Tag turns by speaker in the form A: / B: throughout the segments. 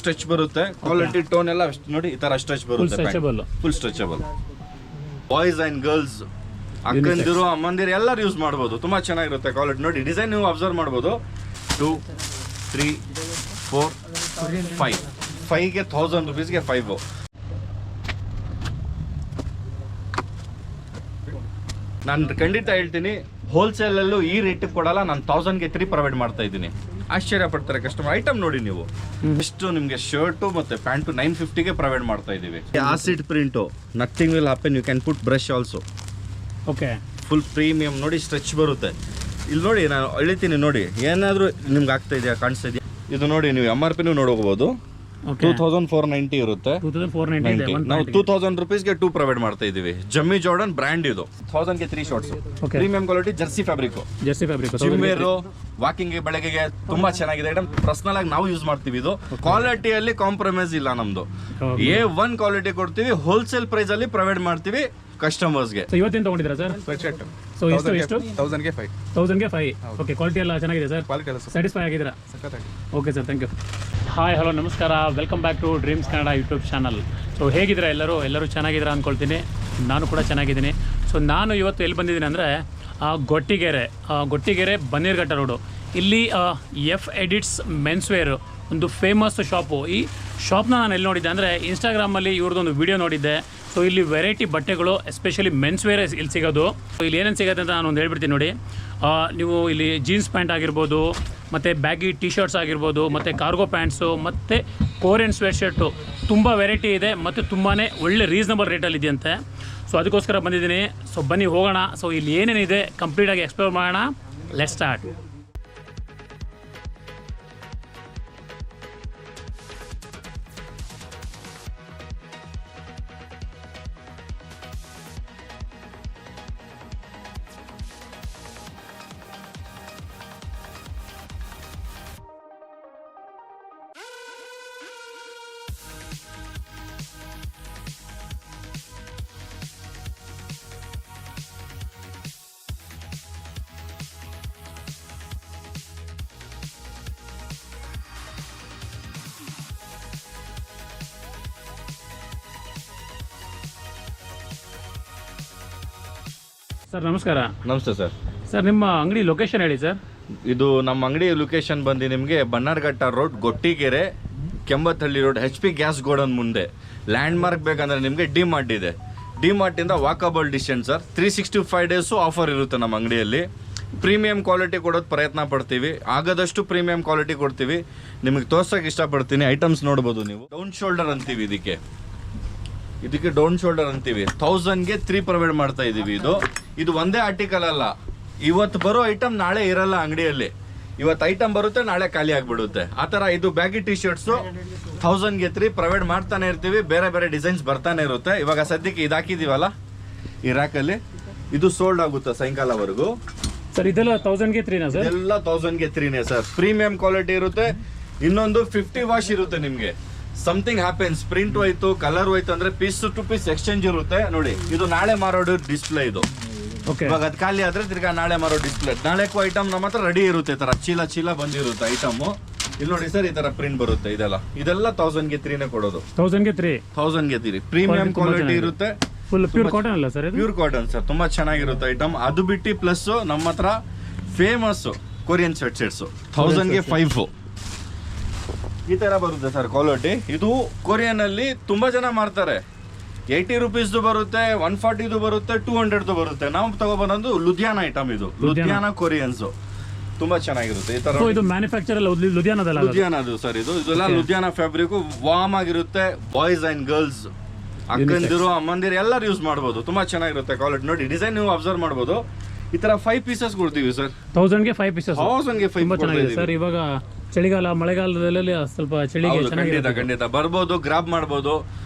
A: Stretch ಬರುತ್ತೆ. Quality tone ಎಲ್ಲ ನೋಡಿ ಈ ತರ ಸ್ಟ್ರೆಚ್ ಬರುತ್ತೆ, full stretchable. Boys and girls, ಅಕ್ಕಂದಿರು ಅಮ್ಮಂದಿರು ಎಲ್ಲರೂ ಯೂಸ್ ಮಾಡ್ಬೋದು. ತುಂಬಾ ಚೆನ್ನಾಗಿರುತ್ತೆ ಕ್ವಾಲಿಟಿ. ನೋಡಿ ಡಿಸೈನ್ ನೀವು ಅಬ್ಸರ್ವ್ ಮಾಡ್ಬೋದು. 2, 3, 4, 5. 5ಗೆ 1000 rupeesಗೆ 5. ನಾನು ಖಂಡಿತ ಹೇಳ್ತೀನಿ, ಹೋಲ್ಸೇಲ್ ಅಲ್ಲೂ ಈ ರೇಟ್ ಕೊಡಲ್ಲ. ನಾನು 1000ಗೆ 3 ಪ್ರೊವೈಡ್ ಮಾಡ್ತಾ ಇದ್ದೀನಿ. ಆಶ್ಚರ್ಯ ಪಡ್ತಾರೆ ಕಸ್ಟಮರ್. ಐಟಮ್ ನೋಡಿ ನೀವು, ಎಷ್ಟು ನಿಮಗೆ ಶರ್ಟು ಮತ್ತೆ ಪ್ಯಾಂಟು 950ಗೆ ಪ್ರೊವೈಡ್ ಮಾಡ್ತಾ ಇದೀವಿ. Acid print, nothing will happen. You can put brush also.
B: Okay,
A: full premium. ನೋಡಿ ಸ್ಟ್ರೆಚ್ ಬರುತ್ತೆ. ಇಲ್ಲಿ ನೋಡಿ ನಾನು ಎಳಿತೀನಿ ನೋಡಿ, ಏನಾದರೂ ನಿಮ್ಗೆ ಆಗ್ತಾ ಇದೆಯಾ, ಕಾಣಿಸ್ತಾ ಇದೆಯಾ? ಇದು ನೋಡಿ ನೀವು MRP ನೋಡಬಹುದು. 2490 ಇರುತ್ತೆ. ನಾವು 2000 rupeesಗೆ 2 ಪ್ರೊವೈಡ್ ಮಾಡ್ತಾ ಇದೀವಿ. ಜಮ್ಮಿ ಜಾರ್ಡನ್ ಬ್ರ್ಯಾಂಡ್ ಇದು. 1000ಗೆ 3 shorts. Premium quality jersey fabric. Gym wear, walking ಬೆಳಗ್ಗೆ ತುಂಬಾ ಚೆನ್ನಾಗಿದೆ ಐಟಮ್. ಪರ್ಸನಲ್ ಆಗಿ ನಾವು ಯೂಸ್ ಮಾಡ್ತೀವಿ. ಇದು ಕ್ವಾಲಿಟಿಯಲ್ಲಿ ಕಾಂಪ್ರಮೈಸ್ ಇಲ್ಲ ನಮ್ದು. A1 ಕ್ವಾಲಿಟಿ ಕೊಡ್ತೀವಿ, ಹೋಲ್ಸೇಲ್ ಪ್ರೈಸ್ ಅಲ್ಲಿ ಪ್ರೊವೈಡ್ ಮಾಡ್ತೀವಿ ಕಸ್ಟಮರ್ಸ್ಗೆ.
B: ಇವತ್ತೇನು ತಗೊಂಡಿದ್ದೀರಾ ಸರ್? ಸೊ ಎಷ್ಟು
C: 1000ಗೆ 5.
B: 1000ಗೆ 5. ಓಕೆ, ಕ್ವಾಲಿಟಿ ಎಲ್ಲ ಚೆನ್ನಾಗಿದೆ ಸರ್? ಸ್ಯಾಟಿಸ್ಫೈ ಆಗಿದ್ದೀರಾ? Okay sir, thank you. Hi, hello, ನಮಸ್ಕಾರ. Welcome back to Dreams Kannada YouTube channel. So ಹೇಗಿದ್ದೀರಾ ಎಲ್ಲರೂ ಚೆನ್ನಾಗಿದ್ದೀರಾ ಅಂದ್ಕೊಳ್ತೀನಿ. ನಾನು ಕೂಡ ಚೆನ್ನಾಗಿದ್ದೀನಿ. ಸೊ ನಾನು ಇವತ್ತು ಎಲ್ಲಿ ಬಂದಿದ್ದೀನಿ ಅಂದರೆ ಗೊಟ್ಟಿಗೆರೆ ಬನ್ನೇರುಘಟ್ಟ ರೋಡು. ಇಲ್ಲಿ ಎಫ್ ಎಡಿಟ್ಸ್ ಮೆನ್ಸ್ವೇರ್ ಒಂದು ಫೇಮಸ್ ಶಾಪು. ಈ ಶಾಪ್ನ ನಾನು ಎಲ್ಲಿ ನೋಡಿದ್ದೆ ಅಂದರೆ ಇನ್ಸ್ಟಾಗ್ರಾಮಲ್ಲಿ ಇವ್ರದ್ದೊಂದು ವಿಡಿಯೋ ನೋಡಿದ್ದೆ. ಸೊ ಇಲ್ಲಿ ವೆರೈಟಿ ಬಟ್ಟೆಗಳು, ಎಸ್ಪೆಷಲಿ ಮೆನ್ಸ್ವೇರ್ ಇಲ್ಲಿ ಸಿಗೋದು. ಇಲ್ಲಿ ಏನೇನು ಸಿಗುತ್ತೆ ಅಂತ ನಾನು ಒಂದು ಹೇಳ್ಬಿಡ್ತೀನಿ ನೋಡಿ. ನೀವು ಇಲ್ಲಿ ಜೀನ್ಸ್ ಪ್ಯಾಂಟ್ ಆಗಿರ್ಬೋದು, ಮತ್ತು ಬ್ಯಾಗಿ ಟಿ ಶರ್ಟ್ಸ್ ಆಗಿರ್ಬೋದು, ಮತ್ತು ಕಾರ್ಗೋ ಪ್ಯಾಂಟ್ಸು, ಮತ್ತು ಕೋರಿಯನ್ ಸ್ವೆಟ್ ಶರ್ಟು, ತುಂಬ ವೆರೈಟಿ ಇದೆ ಮತ್ತು ತುಂಬಾ ಒಳ್ಳೆ ರೀಸನಬಲ್ ರೇಟಲ್ಲಿ ಇದೆಯಂತೆ. ಸೊ ಅದಕ್ಕೋಸ್ಕರ ಬಂದಿದ್ದೀನಿ. ಸೊ ಬನ್ನಿ ಹೋಗೋಣ. ಸೊ ಇಲ್ಲಿ ಏನೇನಿದೆ ಕಂಪ್ಲೀಟಾಗಿ ಎಕ್ಸ್ಪ್ಲೋರ್ ಮಾಡೋಣ. Let's start. ಸರ್ ನಮಸ್ಕಾರ.
A: ನಮಸ್ತೆ ಸರ್.
B: ಸರ್ ನಿಮ್ಮ ಅಂಗಡಿ ಲೊಕೇಶನ್ ಹೇಳಿ ಸರ್.
A: ಇದು ನಮ್ಮ ಅಂಗಡಿ ಲೊಕೇಶನ್ ಬಂದು ನಿಮಗೆ Bannerghatta road, Gottigere, Kembathahalli road, HP gas godown ಮುಂದೆ. ಲ್ಯಾಂಡ್ ಮಾರ್ಕ್ ಬೇಕಂದ್ರೆ ನಿಮಗೆ ಡಿಮಾರ್ಟ್ ಇದೆ. ಡಿಮಾರ್ಟಿಂದ walkable distance sir. 365 days offer ಇರುತ್ತೆ ನಮ್ಮ ಅಂಗಡಿಯಲ್ಲಿ. ಪ್ರೀಮಿಯಂ ಕ್ವಾಲಿಟಿ ಕೊಡೋದು ಪ್ರಯತ್ನ ಪಡ್ತೀವಿ. ಆಗದಷ್ಟು ಪ್ರೀಮಿಯಂ ಕ್ವಾಲಿಟಿ ಕೊಡ್ತೀವಿ. ನಿಮಗೆ ತೋರ್ಸೋಕೆ ಇಷ್ಟಪಡ್ತೀನಿ. ಐಟಮ್ಸ್ ನೋಡ್ಬೋದು ನೀವು. ಡೌನ್ ಶೋಲ್ಡರ್ ಅಂತೀವಿ ಇದಕ್ಕೆ ಡೌನ್ ಶೋಲ್ಡರ್ ಅಂತೀವಿ. 1000ಗೆ 3 ಪ್ರೊವೈಡ್ ಮಾಡ್ತಾ ಇದೀವಿ. ಇದು ಒಂದೇ ಆರ್ಟಿಕಲ್ ಅಲ್ಲ. ಇವತ್ತು ಬರೋ ಐಟಮ್ ನಾಳೆ ಇರಲ್ಲ ಅಂಗಡಿಯಲ್ಲಿ. ಇವತ್ತು ಐಟಮ್ ಬರುತ್ತೆ, ನಾಳೆ ಖಾಲಿ ಆಗಿಬಿಡುತ್ತೆ. ಆ ಥರ ಇದು ಬ್ಯಾಗಿ ಟಿ ಶರ್ಟ್ಸು 1000ಗೆ 3 ಪ್ರೊವೈಡ್ ಮಾಡ್ತಾನೆ ಇರ್ತೀವಿ. ಬೇರೆ ಬೇರೆ ಡಿಸೈನ್ಸ್ ಬರ್ತಾನೆ ಇರುತ್ತೆ. ಇವಾಗ ಸದ್ಯಕ್ಕೆ ಇದು ಹಾಕಿದೀವಲ್ಲ ಈ ರ್ಯಾಕಲ್ಲಿ, ಇದು ಸೋಲ್ಡ್ ಆಗುತ್ತೆ ಸಾಯಂಕಾಲವರೆಗೂ.
B: ಸರ್ ಇದೆಲ್ಲ 1000ಗೆ 3ನಾ ಸರ್?
A: ಎಲ್ಲ 1000ಗೆ 3ನೇ ಸರ್. ಪ್ರೀಮಿಯಂ ಕ್ವಾಲಿಟಿ ಇರುತ್ತೆ. ಇನ್ನೊಂದು 50 ವಾಶ್ ಇರುತ್ತೆ ನಿಮಗೆ. ಸಮಥಿಂಗ್ ಹ್ಯಾಪನ್ಸ್, ಪ್ರಿಂಟ್ ಹೋಯ್ತು, ಕಲರ್ ಹೋಯ್ತು ಅಂದ್ರೆ ಪೀಸ್ ಟು ಪೀಸ್ ಎಕ್ಸ್ಚೇಂಜ್ ಇರುತ್ತೆ. ನೋಡಿ ಇದು ನಾಳೆ ಮಾರೋದು ಡಿಸ್ಪ್ಲೇ. ಇದು ಇವಾಗ ಅದು ಖಾಲಿ ಆದ್ರೆ ತಿರ್ಗಾ ನಾಳೆ ಮಾರೋ ಡಿಸ್ಪ್ಲೇ. ನಾಳೆಕ್ಕೂ ಐಟಮ್ ನಮ್ಮ ಹತ್ರ ರೆಡಿ ಇರುತ್ತೆ. ತರ ಚೀಲ ಬಂದಿರುತ್ತೆ ಐಟಮ್. ಇಲ್ಲಿ ನೋಡಿ ಸರ್, ಈ ತರ ಪ್ರಿಂಟ್ ಬರುತ್ತೆ. ಇದೆಲ್ಲ 1000ಗೆ 3ನೇ ಕೊಡೋದು.
B: 1000ಗೆ 3
A: ಪ್ರೀಮಿಯಂ ಕ್ವಾಲಿಟಿ ಇರುತ್ತೆ.
B: ಫುಲ್ ಪ್ಯೂರ್ ಕಾಟನ್ ಅಲ್ಲ ಸರ್?
A: Pure cotton sir. ತುಂಬಾ ಚೆನ್ನಾಗಿರುತ್ತೆ ಐಟಮ್. ಅದು ಬಿಟ್ಟು ಪ್ಲಸ್ ನಮ್ಮ ಹತ್ರ ಫೇಮಸ್ ಕೊರಿಯನ್ ಸ್ವೆಟ್ ಶರ್ಟ್ಸ್ 1000ಗೆ 5 ಈ ತರ ಬರುತ್ತೆ ಸರ್ ಕ್ವಾಲಿಟಿ. ಇದು ಕೊರಿಯನ್ ಅಲ್ಲಿ ತುಂಬಾ ಜನ ಮಾಡ್ತಾರೆ. 80 rupeesದು ಬರುತ್ತೆ, 140ದು ಬರುತ್ತೆ, 200ದು ಬರುತ್ತೆ. ನಾವು ತಗೊಬರೋದು ಲುಧಿಯಾನ ಐಟಮ್. ಇದು ಲುಧಿಯಾನ ಕೊರಿಯನ್ಸ್ ತುಂಬಾ ಚೆನ್ನಾಗಿರುತ್ತೆ. ಈ ತರ
B: ಇದು ಮ್ಯಾನುಫ್ಯಾಕ್ಚರ್ ಲುಧಿಯಾನದು
A: ಸರ್. ಇದೆಲ್ಲ ಲುಧಿಯಾನ ಫ್ಯಾಬ್ರಿಕ್. ವಾರ್ಮ್ ಆಗಿರುತ್ತೆ. ಬಾಯ್ಸ್ ಅಂಡ್ ಗರ್ಲ್ಸ್, ಅಕ್ಕಂದಿರು ಅಮ್ಮಂದಿರು ಎಲ್ಲರೂ ಯೂಸ್ ಮಾಡ್ಬೋದು. ತುಂಬಾ ಚೆನ್ನಾಗಿರುತ್ತೆ ಕ್ವಾಲಿಟಿ. ನೋಡಿ ಡಿಸೈನ್ ನೀವು ಅಬ್ಸರ್ವ್ ಮಾಡ್ಬೋದು. ಈ ತರ 5 ಪೀಸಸ್ ಕೊಡ್ತೀವಿ ಸರ್.
B: 1000ಗೆ 5 ಪೀಸಸ್.
A: 1000ಗೆ 5
B: ಚೆನ್ನಾಗಿದೆ ಸರ್. ಇವಾಗ ಚಳಿಗಾಲ, ಮಳೆಗಾಲದಲ್ಲಿ ಸ್ವಲ್ಪ ಚಳಿಗೆ
A: ಖಂಡಿತ ಬರ್ಬೋದು, ಗ್ರಾಬ್ ಮಾಡ್ಬೋದು.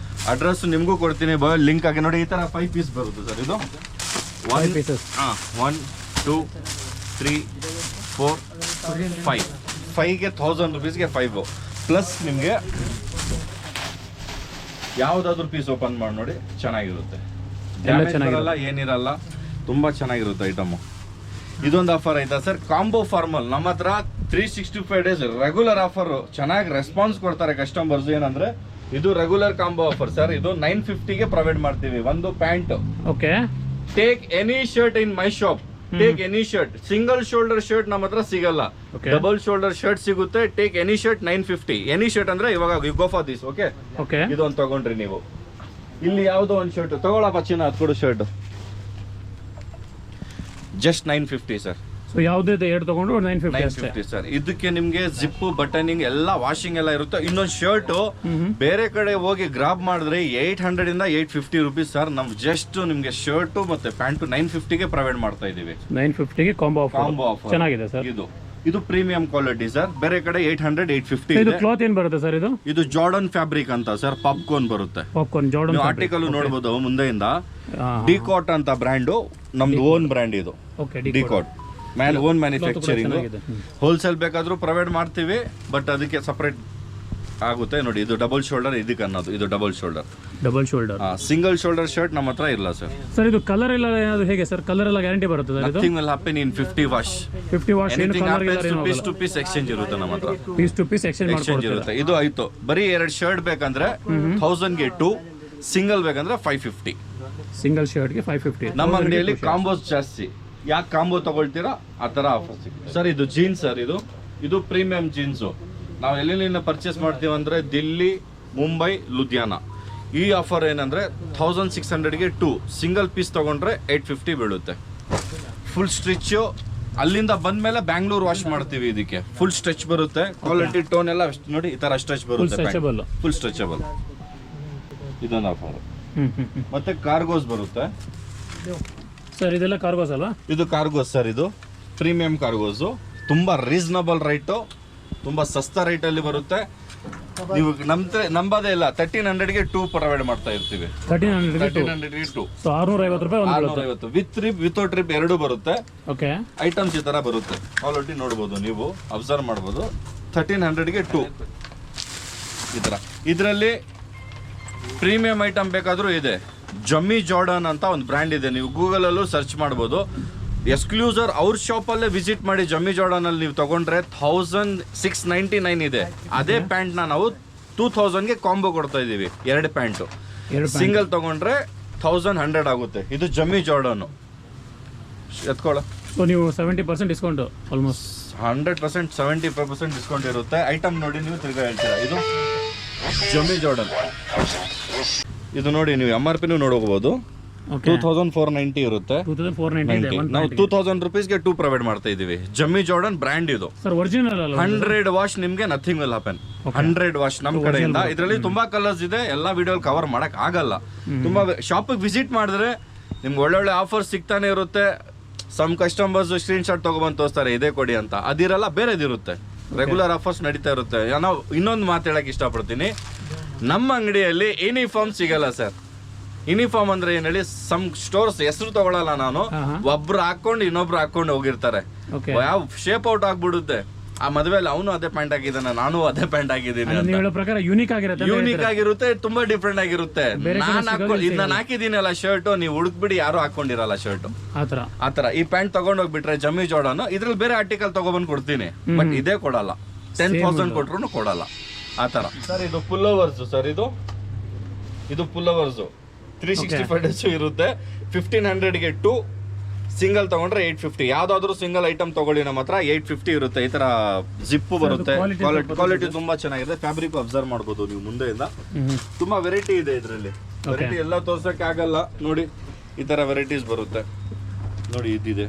A: ಅಡ್ರೆಸ್ ನಿಮಗೂ ಕೊಡ್ತೀನಿ, ಲಿಂಕ್ ಆಗಿ ನೋಡಿ. ಈ ತರ 5 ಪೀಸ್ ಬರುತ್ತೆ ಸರ್. ಇದು
B: 5 ಪೀಸಸ್.
A: 1 2 3 4 5. 5ಗೆ 1000 rupeesಗೆ 5 ಪ್ಲಸ್ ನಿಮಗೆ ಯಾವ್ದಾದ್ರು ಪೀಸ್ ಓಪನ್ ಮಾಡಿ ನೋಡಿ, ಚೆನ್ನಾಗಿರುತ್ತೆ. ಏನಿರಲ್ಲ, ತುಂಬಾ ಚೆನ್ನಾಗಿರುತ್ತೆ ಐಟಮ್. ಇದೊಂದು ಆಫರ್ ಐತಾ ಸರ್, ಕಾಂಬೋ ಫಾರ್ಮಲ್. ನಮ್ಮ ಹತ್ರ 365 ಡೇಸ್ ರೆಗ್ಯುಲರ್ ಆಫರ್ ಚೆನ್ನಾಗಿ ರೆಸ್ಪಾನ್ಸ್ ಕೊಡ್ತಾರೆ ಕಸ್ಟಮರ್ಸ್. ಏನಂದ್ರೆ ಇದು ರೆಗ್ಯುಲರ್ ಕಾಂಬೋ ಆಫರ್ ಸರ್. ಇದು 950ಗೆ ಪ್ರೊವೈಡ್ ಮಾಡ್ತೀವಿ. ಒಂದು pant.
B: Okay.
A: Take any shirt in my shop, take any shirt. Single shoulder shirt ನಮ್ಮ ಹತ್ರ ಸಿಗಲ್ಲ, ಡಬಲ್ ಶೋಲ್ಡರ್ ಶರ್ಟ್ ಸಿಗುತ್ತೆ. Take any shirt 950. Any shirt ಅಂದ್ರೆ ಇವಾಗ you go for this. Okay, ಇದೊಂದು ತಗೊಂಡ್ರಿ ನೀವು. ಇಲ್ಲಿ ಯಾವ್ದೋ ಒಂದು ಶರ್ಟ್ ತಗೊಳಪ್ಪ ಚಿನ್ನ, ಅದು ಕೊಡು ಶರ್ಟ್. Just 950 sir.
B: ಸೊ ಯಾವುದೇ ಎರಡು ತಗೊಂಡು 950
A: ಸರ್. ಇದಕ್ಕೆ ನಿಮ್ಗೆ ಜಿಪ್, ಬಟನಿಂಗ್ ಎಲ್ಲ, ವಾಷಿಂಗ್ ಎಲ್ಲ ಇರುತ್ತೆ. ಇನ್ನೊಂದು ಶರ್ಟ್ ಬೇರೆ ಕಡೆ ಹೋಗಿ ಗ್ರಾಬ್ ಮಾಡಿದ್ರೆ 800 ಇಂದ 850 ರುಪೀಸ್ ಸರ್. ನಮ್ ಜಸ್ಟ್ ನಿಮ್ಗೆ ಶರ್ಟ್ ಮತ್ತೆ ಪ್ಯಾಂಟ್ 950ಗೆ ಪ್ರೊವೈಡ್ ಮಾಡ್ತಾ ಇದೀವಿ.
B: 950ಗೆ ಕಾಂಬೋ ಆಫರ್ ಚೆನ್ನಾಗಿದೆ ಸರ್.
A: ಇದು ಪ್ರೀಮಿಯಂ ಕ್ವಾಲಿಟಿ ಸರ್. ಬೇರೆ ಕಡೆ 800 850.
B: ಇದು ಕ್ಲಾತ್ ಏನ್ ಬರುತ್ತೆ ಸರ್? ಇದು
A: ಜಾರ್ಡನ್ ಫ್ಯಾಬ್ರಿಕ್ ಅಂತ ಸರ್. ಪಾಪ್ಕಾರ್ನ್ ಬರುತ್ತೆ.
B: ಜಾರ್ಡನ್
A: ಆರ್ಟಿಕಲ್ ನೋಡಬಹುದು ಮುಂದೆಯಿಂದ. ಡಿಕಾಟ್ ಅಂತ ಬ್ರ್ಯಾಂಡ್, ನಮ್ದು ಓನ್ ಬ್ರ್ಯಾಂಡ್ ಇದು. Dicot own manufacturing. ಹೋಲ್ಸೇಲ್ ಬೇಕಾದ್ರೂ ಪ್ರೊವೈಡ್ ಮಾಡ್ತೀವಿ, ಬಟ್ ಅದಕ್ಕೆ ಸಪರೇಟ್ ಆಗುತ್ತೆ. ನೋಡಿ, ಇದು ಡಬಲ್ ಶೋಲ್ಡರ್. ಇದಕ್ಕೆ ಅನ್ನೋದು ಇದು double shoulder. Single shoulder shirt ನಮ್ಮ ಹತ್ರ ಇಲ್ಲ ಸರ್.
B: ಸರ್ ಇದು ಕಲರ್ ಎಲ್ಲ ಹೇಗೆ ಸರ್? ಕಲರ್ ಎಲ್ಲ ಗ್ಯಾರಂಟಿ ಬರುತ್ತೆ sir?
A: Nothing will happen in 50 wash.
B: 50 wash ಏನು ಕಲರ್ ಇಲ್ಲ,
A: ಪೀಸ್ ಟು ಪೀಸ್ ಎಕ್ಸ್ಚೇಂಜ್ ಇರುತ್ತೆ ನಮ್ಮ ಹತ್ರ.
B: ಪೀಸ್ ಟು ಪೀಸ್ ಎಕ್ಸ್ಚೇಂಜ್
A: ಇರುತ್ತೆ. ಇದು ಆಯ್ತು. ಬರೀ 2 ಶರ್ಟ್ ಬೇಕಂದ್ರೆ 1000ಗೆ 2, ಸಿಂಗಲ್ ಬೇಕಂದ್ರೆ 550.
B: ಸಿಂಗಲ್ ಶರ್ಟ್ಗೆ 550.
A: ನಮ್ಮ ಅಂಗಡಿಯಲ್ಲಿ ಕಾಂಬೋಸ್ ಜಾಸ್ತಿ. ಯಾಕೆ ಕಾಂಬೋ ತಗೊಳ್ತೀರಾ ಆ ತರ ಆಫರ್ ಸಿಗುತ್ತೆ ಸರ್. ಇದು ಜೀನ್ಸ್ ಸರ್. ಇದು ಪ್ರೀಮಿಯಂ ಜೀನ್ಸು. ನಾವು ಎಲ್ಲಿಂದ ಪರ್ಚೇಸ್ ಮಾಡ್ತೀವಿ ಅಂದ್ರೆ ದಿಲ್ಲಿ, ಮುಂಬೈ, ಲುಧಿಯಾನ. ಈ ಆಫರ್ ಏನಂದ್ರೆ 1600ಗೆ 2, ಸಿಂಗಲ್ ಪೀಸ್ ತಗೊಂಡ್ರೆ 850 ಬೀಳುತ್ತೆ. Full stitch. ಅಲ್ಲಿಂದ ಬಂದ್ಮೇಲೆ ಬ್ಯಾಂಗ್ಳೂರ್ ವಾಶ್ ಮಾಡ್ತೀವಿ. ಇದಕ್ಕೆ ಫುಲ್ ಸ್ಟ್ರೆಚ್ ಬರುತ್ತೆ. ಕ್ವಾಲಿಟಿ ಟೋನ್ ಎಲ್ಲ ನೋಡಿ ಈ ತರ ಸ್ಟ್ರೆಚ್ ಬರುತ್ತೆ. Full stretchable. ಇದೊಂದು ಆಫರ್. ಮತ್ತೆ ಕಾರ್ಗೋಸ್ ಬರುತ್ತೆ
B: ಸರ್. ಇದೆಲ್ಲ ಕಾರ್ಗೋಸ್ ಅಲ್ವಾ? ಇದು
A: ಕಾರ್ಗೋಸ್ ಸರ್. ಇದು ಪ್ರೀಮಿಯಂ ಕಾರ್ಗೋಸ್. ತುಂಬಾ ರೀಸನಬಲ್ ರೈಟು, ತುಂಬಾ ಸಸ್ತಾ ರೇಟಲ್ಲಿ ಬರುತ್ತೆ. ನೀವು ನಂಬದೇ ಇಲ್ಲ, 1300ಗೆ 2 ಪ್ರೊವೈಡ್ ಮಾಡ್ತಾ ಇರ್ತೀವಿ. 1300ಗೆ 2. ಸೊ 650 ರೂಪಾಯಿ. 650 ವಿತ್ ಟ್ರಿಪ್, ವಿತೌಟ್ ಟ್ರಿಪ್ ಎರಡು ಬರುತ್ತೆ.
B: ಓಕೆ.
A: ಐಟಮ್ಸ್ ಈ ತರ ಬರುತ್ತೆ. ಕ್ವಾಲಿಟಿ ನೋಡ್ಬೋದು, ನೀವು ಅಬ್ಸರ್ವ್ ಮಾಡ್ಬೋದು. 1300ಗೆ 2 ಈ ತರ. ಇದರಲ್ಲಿ ಪ್ರೀಮಿಯಂ ಐಟಮ್ ಬೇಕಾದ್ರೂ ಇದೆ. ಜಮ್ಮಿ ಜಾರ್ಡನ್ ಅಂತ ಒಂದು ಬ್ರ್ಯಾಂಡ್ ಇದೆ. ನೀವು ಗೂಗಲ್ ಅಲ್ಲೂ ಸರ್ಚ್ ಮಾಡ್ಬೋದು. ಎಕ್ಸ್ಕ್ಲೂಸರ್ ಅವ್ರ ಶಾಪ್ ಅಲ್ಲೇ ವಿಸಿಟ್ ಮಾಡಿ. ಜಮ್ಮಿ ಜಾರ್ಡನ್ ಅಲ್ಲಿ ನೀವು ತಗೊಂಡ್ರೆ 1699 ಇದೆ. ಅದೇ ಪ್ಯಾಂಟ್ ನಾವು 2000ಗೆ ಕಾಂಬೋ ಕೊಡ್ತಾ ಇದೀವಿ. 2 ಪ್ಯಾಂಟ್. ಸಿಂಗಲ್ ತಗೊಂಡ್ರೆ 1100 ಆಗುತ್ತೆ. ಇದು ಜಮ್ಮಿ ಜಾರ್ಡನ್. ಎತ್ಕೊಳ್ಳ.
B: ಸೊ ನೀವು 70% ಡಿಸ್ಕೌಂಟ್, ಆಲ್ಮೋಸ್ಟ್
A: 100%, 75% ಡಿಸ್ಕೌಂಟ್ ಇರುತ್ತೆ. ಐಟಮ್ ನೋಡಿ ನೀವು ತಿರ್ಗಾ ಹೇಳ್ತೀರಾ. ಇದು ಜಮ್ಮಿ ಜಾರ್ಡನ್. ಇದು ನೋಡಿ, ನೀವು MRP ನೋಡಬಹುದು. 2490 ಇರುತ್ತೆ.
B: 2490.
A: ನಾವು 2000 ರುಪೀಸ್ಗೆ 2 ಪ್ರೊವೈಡ್ ಮಾಡ್ತಾ ಇದೀವಿ. ಜಮ್ಮಿ ಜಾರ್ಡನ್ ಬ್ರ್ಯಾಂಡ್ ಇದು.
B: ಸರ್ ಒರಿಜಿನಲ್ ಅಲ್ಲ?
A: 100 ವಾಶ್ ನಿಮ್ಗೆ ನಥಿಂಗ್ ವಿಲ್ ಹ್ಯಾಪನ್. 100 ವಾಶ್ ನಮ್ಮ ಕಡೆಯಿಂದ. ಇದರಲ್ಲಿ ತುಂಬಾ ಕಲರ್ಸ್ ಇದೆ. ಎಲ್ಲಾ ವಿಡಿಯೋಲ್ ಕವರ್ ಮಾಡಕ್ ಆಗಲ್ಲ. ತುಂಬಾ ಶಾಪಿಗೆ ವಿಸಿಟ್ ಮಾಡಿದ್ರೆ ನಿಮ್ಗೆ ಒಳ್ಳೊಳ್ಳೆ ಆಫರ್ ಸಿಗ್ತಾನೆ ಇರುತ್ತೆ. ಸಮ್ ಕಸ್ಟಮರ್ಸ್ ಸ್ಕ್ರೀನ್ ಶಾಟ್ ತಗೊಬಂದು ತೋರಿಸ್ತಾರೆ, ಇದೇ ಕೊಡಿ ಅಂತ. ಅದಿರಲ್ಲ, ಬೇರೆದಿರುತ್ತೆ. ರೆಗ್ಯುಲರ್ ಆಫರ್ಸ್ ನಡೀತಾ ಇರುತ್ತೆ. ನಾವು ಇನ್ನೊಂದು ಮಾತು ಹೇಳಕ್ ಇಷ್ಟಪಡ್ತೀನಿ. ನಮ್ಮ ಅಂಗಡಿಯಲ್ಲಿ ಯೂನಿಫಾರ್ಮ್ ಸಿಗಲ್ಲ ಸರ್. ಯೂನಿಫಾರ್ಮ್ ಅಂದ್ರೆ ಏನ್ ಹೇಳಿ, ಸಮ್ ಸ್ಟೋರ್ಸ್ ಹೆಸರು ತಗೊಳಲ್ಲ ನಾನು. ಒಬ್ರು ಹಾಕೊಂಡು ಇನ್ನೊಬ್ರು ಹಾಕೊಂಡು ಹೋಗಿರ್ತಾರೆ. ಯಾವ ಶೇಪ್ ಔಟ್ ಆಗ್ಬಿಡುತ್ತೆ. ಆ ಮದುವೆಯಲ್ಲಿ ಅವನು ಅದೇ ಪ್ಯಾಂಟ್ ಹಾಕಿದ್ದಾನೆ, ನಾನು ಅದೇ ಪ್ಯಾಂಟ್ ಹಾಕಿದ್ದೀನಿ.
B: ಯೂನಿಕ್
A: ಆಗಿರುತ್ತೆ, ತುಂಬಾ ಡಿಫ್ರೆಂಟ್ ಆಗಿರುತ್ತೆ. ನಾನು ಹಾಕಿದೀನಲ್ಲ ಶರ್ಟ್, ನೀವು ಹುಡುಕ್ಬಿಡಿ ಯಾರು ಹಾಕೊಂಡಿರಲ್ಲ ಶರ್ಟ್. ಆತರ ಈ ಪ್ಯಾಂಟ್ ತಗೊಂಡ್ ಹೋಗ್ಬಿಟ್ರೆ ಜಮ್ಮಿ ಜಾರ್ಡನ್, ಇದ್ರಲ್ಲಿ ಬೇರೆ ಆರ್ಟಿಕಲ್ ತಗೊಬಂದ್ ಕೊಡ್ತೀನಿ, ಬಟ್ ಇದೇ ಕೊಡಲ್ಲ. 10,000 ಕೊಟ್ರು ಕೊಡಲ್ಲ ಆತರ. ಸರ್ ಇದು ಪುಲ್ಲೋವರ್ಸ್ ಸರ್. ಇದು ಪುಲ್ಲೋವರ್ಸ್ 365 ಡೇಸ್ ಇರುತ್ತೆ. 1500ಗೆ 2, ಸಿಂಗಲ್ ತಗೊಂಡ್ರೆ 850. ಯಾವ್ದಾದ್ರು ಸಿಂಗಲ್ ಐಟಮ್ ತಗೊಳ್ಳಿ, ನಮ್ಮ ಹತ್ರ 850 ಇರುತ್ತೆ. ಈ ತರ ಜಿಪ್ ಬರುತ್ತೆ. ಕ್ವಾಲಿಟಿ ತುಂಬಾ ಚೆನ್ನಾಗಿದೆ. ಫ್ಯಾಬ್ರಿಕ್ ಅಬ್ಸರ್ವ್ ಮಾಡಬಹುದು ನೀವು ಮುಂದೆಯಿಂದ. ತುಂಬಾ ವೆರೈಟಿ ಇದೆ ಇದರಲ್ಲಿ. ವೆರೈಟಿ ಎಲ್ಲ ತೋರ್ಸಕ್ಕೆ ಆಗಲ್ಲ. ನೋಡಿ ಈ ತರ ವೆರೈಟೀಸ್ ಬರುತ್ತೆ. ನೋಡಿ ಇದಿದೆ.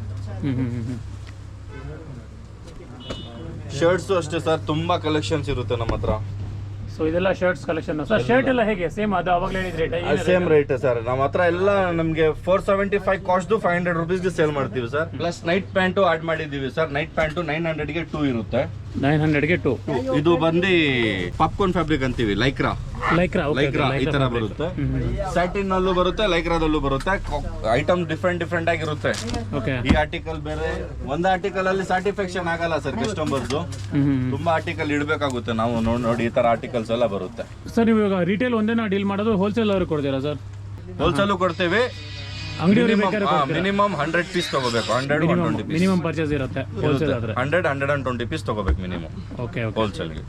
A: ಶರ್ಟ್ಸ್ ಅಷ್ಟೇ ಸರ್, ತುಂಬಾ ಕಲೆಕ್ಷನ್ಸ್ ಇರುತ್ತೆ ನಮ್ಮ ಹತ್ರ.
B: ಸೊ ಇದೆಲ್ಲ ಶರ್ಟ್ಸ್ ಕಲೆಕ್ಷನ್ ಸರ್. ಶರ್ಟ್ ಎಲ್ಲ ಹೇಗೆ ಸೇಮ್ ಅದು ಅವಾಗಲೇ ಹೇಳಿದ ರೇಟ್?
A: Same rate sir. ನಮ್ಮ ಹತ್ರ ಎಲ್ಲ ನಮಗೆ 475 ಕಾಸ್ಟ್ 500 ರುಪೀಸ್ಗೆ ಸೇಲ್ ಮಾಡ್ತೀವಿ sir. Plus night pant add ಮಾಡಿದೀವಿ ಸರ್. ನೈಟ್ ಪ್ಯಾಂಟು 900ಗೆ 2 ಇರುತ್ತೆ.
B: 900ಗೆ 2.
A: ಇದು ಬಂದು ಪಾಪ್ಕಾರ್ನ್ ಫ್ಯಾಬ್ರಿಕ್ ಅಂತೀವಿ. ಲೈಕ್ರಾ ಈ ತರ ಬರುತ್ತೆ. ಸ್ಯಾಟಿನ್ ನಲ್ಲೂ ಬರುತ್ತೆ, ಲೈಕ್ರಾದಲ್ಲೂ ಬರುತ್ತೆ. ಐಟಮ್ ಡಿಫ್ರೆಂಟ್ ಆಗಿರುತ್ತೆ. ಈ ಆರ್ಟಿಕಲ್ ಬೇರೆ. ಒಂದ್ ಆರ್ಟಿಕಲ್ ಅಲ್ಲಿ ಸ್ಯಾಟಿಸ್ಫ್ಯಾಕ್ಷನ್ ಆಗಲ್ಲ ಸರ್ ಕಸ್ಟಮರ್ಸ್. ತುಂಬಾ ಆರ್ಟಿಕಲ್ ಇಡಬೇಕಾಗುತ್ತೆ ನಾವು. ನೋಡಿ ಈ ತರ ಆರ್ಟಿಕಲ್ಸ್ ಎಲ್ಲ ಬರುತ್ತೆ
B: ಸರ್. ನೀವು ಇವಾಗ ರಿಟೇಲ್ ಒಂದೇನಾ ಡೀಲ್ ಮಾಡೋದು, ಹೋಲ್ಸೇಲ್ ಅವ್ರಿಗೆ ಕೊಡ್ತೀರಾ ಸರ್?
A: ಹೋಲ್ಸೇಲ್ ಕೊಡ್ತೇವೆ,
B: ಅಂಗಡಿ ಬೇಕಾದ್ರೆ
A: ಮಿನಿಮಮ್ 100 ಪೀಸ್ ತಗೋಬೇಕು. 100-120 ಪೀಸ್
B: ಮಿನಿಮಮ್ ಪರ್ಚೇಸ್ ಇರುತ್ತೆ ಹೋಲ್ಸೇಲ್ ಆದ್ರೆ
A: 100-120 ಪೀಸ್ ತಗೋಬೇಕು ಮಿನಿಮಮ್
B: ಓಕೆ ಓಕೆ.
A: ಹೋಲ್ಸೇಲ್ಗೆ.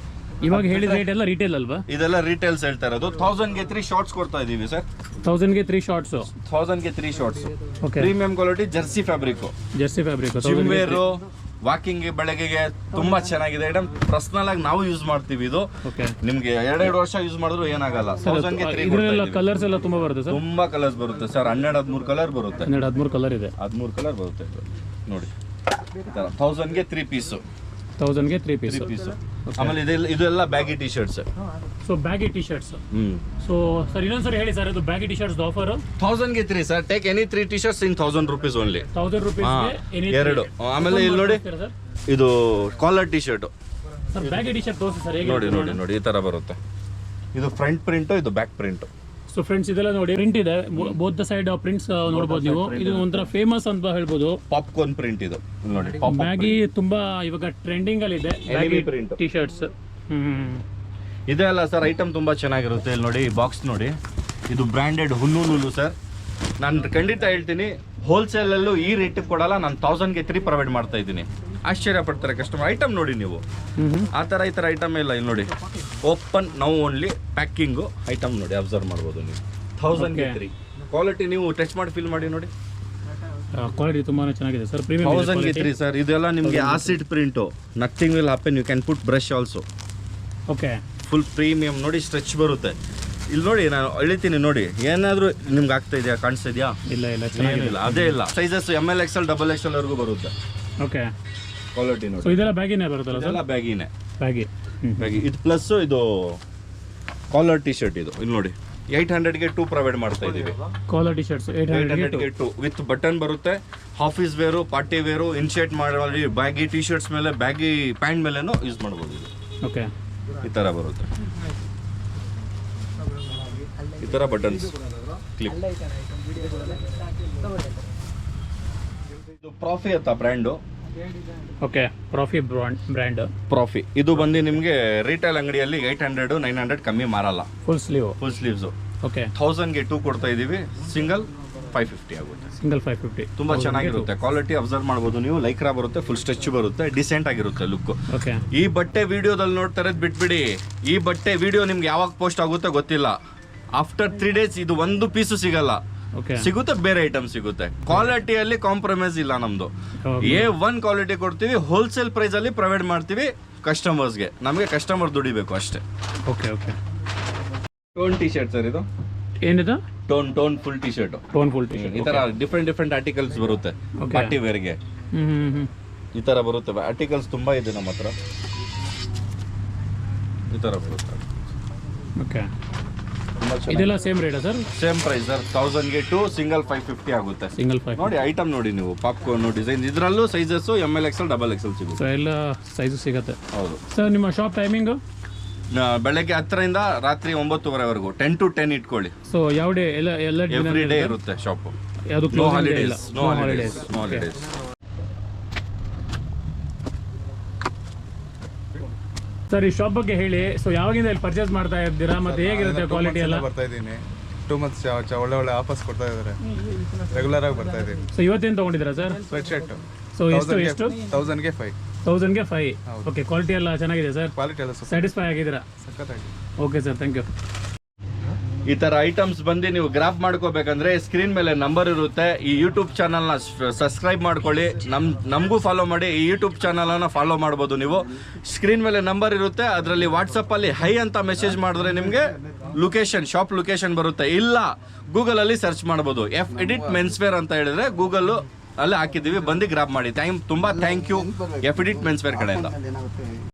B: ಇವಾಗ ಹೇಳಿದ ರೇಟ್ ಎಲ್ಲ ರಿಟೇಲ್ ಅಲ್ವಾ?
A: ಇದೆಲ್ಲ ರಿಟೇಲ್ಸ್ ಹೇಳ್ತಾ ಇರೋದು. 1000ಗೆ 3 ಶಾರ್ಟ್ಸ್ ಕೊಡ್ತಾ ಇದೀವಿ ಸರ್.
B: 1000ಗೆ 3 ಶಾರ್ಟ್ಸ್.
A: 1000ಗೆ 3 shorts.
B: Okay.
A: Premium quality jersey fabric.
B: Jersey fabric.
A: Gym wear, walking ಬೆಳಗ್ಗೆಗೆ ತುಂಬಾ ಚೆನ್ನಾಗಿದೆ ಐಟಮ್. ಪರ್ಸನಲ್ ಆಗಿ ನಾವು ಯೂಸ್ ಮಾಡ್ತೀವಿ ಇದು.
B: ಓಕೆ.
A: ನಿಮ್ಗೆ 2 ವರ್ಷ ಯೂಸ್ ಮಾಡಿದ್ರು ಏನಾಗಲ್ಲ. 1000ಗೆ 3
B: ಇದರಲ್ಲ ಕಲರ್ಸ್ ಎಲ್ಲ ತುಂಬಾ ಬರುತ್ತೆ ಸರ್.
A: ತುಂಬಾ ಕಲರ್ಸ್ ಬರುತ್ತೆ ಸರ್. 12-13 ಕಲರ್ ಬರುತ್ತೆ.
B: 13 ಕಲರ್ ಇದೆ.
A: 13 ಕಲರ್ ಬರುತ್ತೆ ನೋಡಿ. 1000ಗೆ 3 ಪೀಸ್.
B: 1000ಗೆ 3 ಪೀಸ್.
A: ಆಮೇಲೆ ಇದೆಲ್ಲ baggy T shirts.
B: So baggy T shirts. So sir ಇನ್ನೊಂದ್ಸರಿ ಹೇಳಿ ಸರ್, ಇದು ಬ್ಯಾಗಿ ಟಿ ಶರ್ಟ್ಸ್ ಆಫರ್
A: 1000ಗೆ 3 sir. Take any 3 T shirts in 1000 rupees only.
B: 1000 rupees
A: ಎರಡು. ಆಮೇಲೆ ಇಲ್ಲಿ ನೋಡಿ, ಇದು collar T shirt.
B: Sir baggy T shirt ತೋರಿಸಿ ಸರ್. ಹೇಗೆ
A: ನೋಡಿ ನೋಡಿ ನೋಡಿ ಈ ತರ ಬರುತ್ತೆ. ಇದು ಫ್ರಂಟ್ ಪ್ರಿಂಟ್, ಇದು ಬ್ಯಾಕ್ ಪ್ರಿಂಟ್.
B: ಸೊ ಫ್ರೆಂಡ್ಸ್ ಇದೆಲ್ಲ ನೋಡಿ ಪ್ರಿಂಟ್ ಇದೆ. ಬೋತ್ ದ ಸೈಡ್ ಪ್ರಿಂಟ್ಸ್ ನೋಡಬಹುದು ನೀವು. ಇದು ಒಂಥರ ಫೇಮಸ್ ಅಂತ ಹೇಳ್ಬೋದು.
A: ಪಾಪ್ಕಾರ್ನ್ ಪ್ರಿಂಟ್ ಇದು ನೋಡಿ.
B: ಬ್ಯಾಗಿ ತುಂಬಾ ಇವಾಗ ಟ್ರೆಂಡಿಂಗ್ ಅಲ್ಲಿ ಇದೆ
A: ಪ್ರಿಂಟ್
B: ಟಿ ಶರ್ಟ್ಸ್.
A: ಇದೆ ಅಲ್ಲ ಸರ್, ಐಟಮ್ ತುಂಬಾ ಚೆನ್ನಾಗಿರುತ್ತೆ. ಇಲ್ಲಿ ನೋಡಿ ಬಾಕ್ಸ್ ನೋಡಿ, ಇದು ಬ್ರ್ಯಾಂಡೆಡ್ ಹುನ್ನು ನೂಲು ಸರ್. ನಾನು ಖಂಡಿತ ಹೇಳ್ತೀನಿ, ಹೋಲ್ಸೇಲ್ ಅಲ್ಲೂ ಈ ರೇಟ್ ಕೊಡಲ್ಲ. ನಾನು 1000ಗೆ 3 ಪ್ರೊವೈಡ್ ಮಾಡ್ತಾ ಇದ್ದೀನಿ. ಆಶ್ಚರ್ಯ ಪಡ್ತಾರೆ ಕಸ್ಟಮರ್. ಐಟಮ್ ನೋಡಿ ನೀವು, ಆ ಥರ ಈ ಥರ ಐಟಮ್ ಇಲ್ಲ. ಇಲ್ಲಿ ನೋಡಿ, open now only packing item ನೋಡಿ, ಅಬ್ಸರ್ವ್ ಮಾಡ್ಬೋದು ನೀವು. 1000ಗೆ 3 ಕ್ವಾಲಿಟಿ ನೀವು ಟಚ್ ಮಾಡಿ ಫೀಲ್ ಮಾಡಿ ನೋಡಿ.
B: ಕ್ವಾಲಿಟಿ ತುಂಬಾನೇ ಚೆನ್ನಾಗಿದೆ ಸರ್. Premium
A: 1000ಗೆ 3 sir. ಇದೆಲ್ಲ ನಿಮಗೆ acid print. Nothing will happen. You can put brush also.
B: Okay.
A: Full premium ನೋಡಿ, ಸ್ಟ್ರೆಚ್ ಬರುತ್ತೆ. ಇಲ್ಲಿ ನೋಡಿ, ನಾನು ಅಳಿತೀನಿ ನೋಡಿ, ಏನಾದರೂ ನಿಮ್ಗೆ ಆಗ್ತಾ ಇದೆಯಾ, ಕಾಣಿಸ್ತಾ ಇದೆಯಾ?
B: ಇಲ್ಲ ಇಲ್ಲ ಚೆನ್ನಾಗಿಲ್ಲ.
A: ಅದೇ ಇಲ್ಲ. ಸೈಜಸ್ ML XL XXL ವರೆಗೂ ಬರುತ್ತೆ.
B: ಓಕೆ.
A: ಕ್ವಾಲಿಟಿ ನೋಡಿ.
B: ಸೊ ಇದೆಲ್ಲ ಬ್ಯಾಗಿನೇ ಬರುತ್ತಲ್ಲ ಸರ್?
A: ಎಲ್ಲ ಬ್ಯಾಗಿನೇ.
B: ಬ್ಯಾಗಿ.
A: ಇದು ಪ್ಲಸ್ ಇದು ಕಾಲರ್ ಟಿ ಶರ್ಟ್. ಇದು ಇಲ್ಲಿ ನೋಡಿ, 800ಗೆ 2 ಪ್ರೊವೈಡ್ ಮಾಡ್ತಾ ಇದೀವಿ.
B: ಕಾಲರ್ ಟಿ ಶರ್ಟ್ಸ್ 800ಗೆ
A: 2 ವಿತ್ ಬಟನ್ ಬರುತ್ತೆ. Office wear, party wear, in shirt ಮಾಡಿ ಬ್ಯಾಗಿ ಟಿ ಶರ್ಟ್ಸ್ ಮೇಲೆ, ಬ್ಯಾಗಿ ಪ್ಯಾಂಟ್ ಮೇಲೆನೂ ಯೂಸ್ ಮಾಡ್ಬೋದು ಇದು.
B: ಓಕೆ.
A: ಈ ಥರ ಬರುತ್ತೆ. ಈ ಥರ ಬಟನ್ಸ್ ಕ್ಲಿಪ್. ಇದು ಪ್ರಾಫಿ ಅಂತ ಬ್ರ್ಯಾಂಡು.
B: ಓಕೆ. ಪ್ರಾಫಿ ಬ್ರ್ಯಾಂಡ್.
A: ಪ್ರಾಫಿ ಇದು ಬಂದು ನಿಮಗೆ ರಿಟೇಲ್ ಅಂಗಡಿಯಲ್ಲಿ 800-900 ಕಮ್ಮಿ ಮಾರಲ್ಲ.
B: Full sleeves. ಓಕೆ.
A: 1000ಗೆ 2 ಕೊಡ್ತಾ ಇದೀವಿ. ಸಿಂಗಲ್ 550 ಆಗುತ್ತೆ.
B: ಸಿಂಗಲ್ 550.
A: ತುಂಬಾ ಚೆನ್ನಾಗಿರುತ್ತೆ. ಕ್ವಾಲಿಟಿ ಅಬ್ಸರ್ವ್ ಮಾಡ್ಬೋದು ನೀವು. ಲೈಕ್ರಾ ಬರುತ್ತೆ, ಫುಲ್ ಸ್ಟ್ರೆಚ್ ಬರುತ್ತೆ, ಡಿಸೆಂಟ್ ಆಗಿರುತ್ತೆ ಲುಕ್.
B: ಓಕೆ. ಈ
A: ಬಟ್ಟೆ ವಿಡಿಯೋದಲ್ಲಿ ನೋಡ್ತಾ ಇರೋದು ಬಿಟ್ಬಿಡಿ. ಈ ಬಟ್ಟೆ ವಿಡಿಯೋ ನಿಮ್ಗೆ ಯಾವಾಗ ಪೋಸ್ಟ್ ಆಗುತ್ತೆ ಗೊತ್ತಿಲ್ಲ. ಆಫ್ಟರ್ 3 days ಇದು ಒಂದು ಪೀಸು ಸಿಗಲ್ಲ. ಸಿಗುತ್ತೆ, ಬೇರೆ ಐಟಮ್ ಸಿಗುತ್ತೆ. ಕ್ವಾಲಿಟಿಯಲ್ಲಿ ಕಾಂಪ್ರಮೈಸ್ ಇಲ್ಲ ನಮ್ದು. A1 ಕ್ವಾಲಿಟಿ ಕೊಡ್ತೀವಿ. ಹೋಲ್ಸೇಲ್ ಪ್ರೈಸ್ ಅಲ್ಲಿ ಪ್ರೊವೈಡ್ ಮಾಡ್ತೀವಿ ಕಸ್ಟಮರ್ಸ್ಗೆ. ನಮಗೆ ಕಸ್ಟಮರ್ ದುಡಿಬೇಕು ಅಷ್ಟೇ.
B: Okay okay.
A: Tone T shirt sir ಇದು.
B: ಏನಿದು?
A: Tone full T shirt. ಈ ತರ ಡಿಫ್ರೆಂಟ್ ಆರ್ಟಿಕಲ್ಸ್ ಬರುತ್ತೆ ಪಾರ್ಟಿ ವೇರ್ಗೆ. ಈ ತರ ಬರುತ್ತೆ ಆರ್ಟಿಕಲ್ಸ್ ತುಂಬಾ ಇದೆ ನಮ್ಮ ಹತ್ರ. ಈ ತರ ಬರುತ್ತೆ.
B: ಓಕೆ. ಇದೆಲ್ಲ ಸೇಮ್ ರೇಟಾ ಸರ್?
A: Same price sir. 1000ಗೆ 2, ಸಿಂಗಲ್ 550 ಆಗುತ್ತೆ.
B: ಸಿಂಗಲ್ 5
A: ನೋಡಿ ಐಟಮ್ ನೋಡಿ ನೀವು. ಪಾಪ್ಕಾರ್ನ್ ಡಿಸೈನ್, ಇದರಲ್ಲೂ ಸೈಜಸ್ ML XL XXL ಸಿಗುತ್ತೆ.
B: ಸೊ ಎಲ್ಲ ಸೈಜು ಸಿಗುತ್ತೆ.
A: ಹೌದು
B: ಸರ್. ನಿಮ್ಮ ಶಾಪ್ ಟೈಮಿಂಗು?
A: ಬೆಳಗ್ಗೆ 10ರಿಂದ ರಾತ್ರಿ 9:30ವರೆಗೂ. 10 to 10 ಇಟ್ಕೊಳ್ಳಿ.
B: ಸೊ ಯಾವ ಡೇ? ಎಲ್ಲ
A: ಎವ್ರಿ ಡೇ ಇರುತ್ತೆ ಶಾಪ್.
B: ಯಾವುದು
A: ನೋ
B: ಕ್ಲೋಸಿಂಗ್?
A: ಹಾಲಿಡೇಸ್.
B: ಸರ್ ಈ ಶಾಪ್ ಬಗ್ಗೆ ಹೇಳಿ. ಸೊ ಯಾವಾಗಿಂದ ಇಲ್ಲಿ ಪರ್ಚೇಸ್ ಮಾಡ್ತಾ ಇದ್ದೀರಾ, ಮತ್ತೆ ಹೇಗಿರುತ್ತೆ ಕ್ವಾಲಿಟಿ ಎಲ್ಲ?
C: ಬರ್ತಾ ಇದ್ದೀನಿ 2 months ಒಳ್ಳೆ ಆಫರ್ಸ್ ಕೊಡ್ತಾ ಇದ್ದಾರೆ. ರೆಗ್ಯುಲರ್ ಆಗಿ ಬರ್ತಾ ಇದ್ದೀನಿ.
B: ಸೊ ಇವತ್ತೇನು ತಗೊಂಡಿದ್ದೀರಾ ಸರ್?
C: Sweat shirt.
B: ಸೊ ಎಷ್ಟು
C: 1000ಗೆ 5.
B: 1000ಗೆ 5. ಓಕೆ. ಕ್ವಾಲಿಟಿ ಎಲ್ಲ ಚೆನ್ನಾಗಿದೆ ಸರ್?
C: ಕ್ವಾಲಿಟಿ ಎಲ್ಲ
B: ಸ್ಯಾಟಿಸ್ಫೈ ಆಗಿದ್ದೀರಾ?
C: ಸಖತ್ತಾಗಿ.
B: Okay sir, thank you.
A: ಈ ತರ ಐಟಮ್ಸ್ ಬಂದು ನೀವು ಗ್ರಾಪ್ ಮಾಡ್ಕೋಬೇಕಂದ್ರೆ ಸ್ಕ್ರೀನ್ ಮೇಲೆ ನಂಬರ್ ಇರುತ್ತೆ. ಈ ಯೂಟ್ಯೂಬ್ ಚಾನಲ್ನ ಸಬ್ಸ್ಕ್ರೈಬ್ ಮಾಡ್ಕೊಳ್ಳಿ. ನಮಗೂ ಫಾಲೋ ಮಾಡಿ. ಈ ಯೂಟ್ಯೂಬ್ ಚಾನಲನ್ನು ಫಾಲೋ ಮಾಡ್ಬೋದು ನೀವು. ಸ್ಕ್ರೀನ್ ಮೇಲೆ ನಂಬರ್ ಇರುತ್ತೆ. ಅದರಲ್ಲಿ ವಾಟ್ಸಪ್ಪಲ್ಲಿ ಹೈ ಅಂತ ಮೆಸೇಜ್ ಮಾಡಿದ್ರೆ ನಿಮಗೆ ಲೊಕೇಶನ್, ಶಾಪ್ ಲೊಕೇಶನ್ ಬರುತ್ತೆ. ಇಲ್ಲ ಗೂಗಲಲ್ಲಿ ಸರ್ಚ್ ಮಾಡ್ಬೋದು. F Edit Menswear ಅಂತ ಹೇಳಿದ್ರೆ ಗೂಗಲ್ ಅಲ್ಲಿ ಹಾಕಿದ್ದೀವಿ. ಬಂದು ಗ್ರಾಪ್ ಮಾಡಿ. ತುಂಬಾ thank you F Edit Menswear ಕಡೆಯಿಂದ.